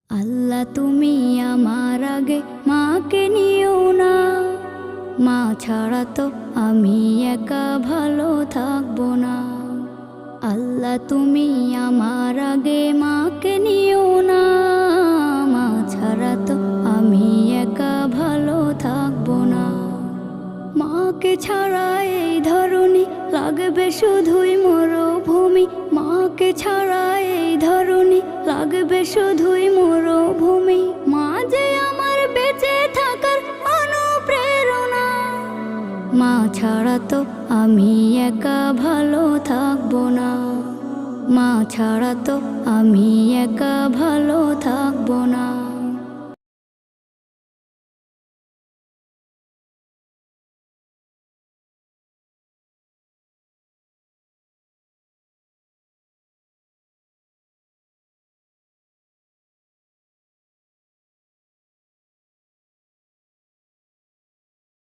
আল্লাহ তুমি আমার আগে মাকে নিও না, মা ছাড়া তো আমি একা ভালো থাকবো না। আল্লাহ তুমি আমার আগে মাকে নিও না, মা ছাড়া তো আমি একা ভালো থাকবো না। মাকে ছাড়া এই ধরনী লাগবে শুধুই মরুভূমি, মাকে ছাড়া এই ধরনী লাগবে শুধুই মরুভূমি। মা যে আমার বেঁচে থাকার অনুপ্রেরণা, মা ছাড়া তো আমি একা ভালো থাকবো না, মা ছাড়া তো আমি একা ভালো থাকবো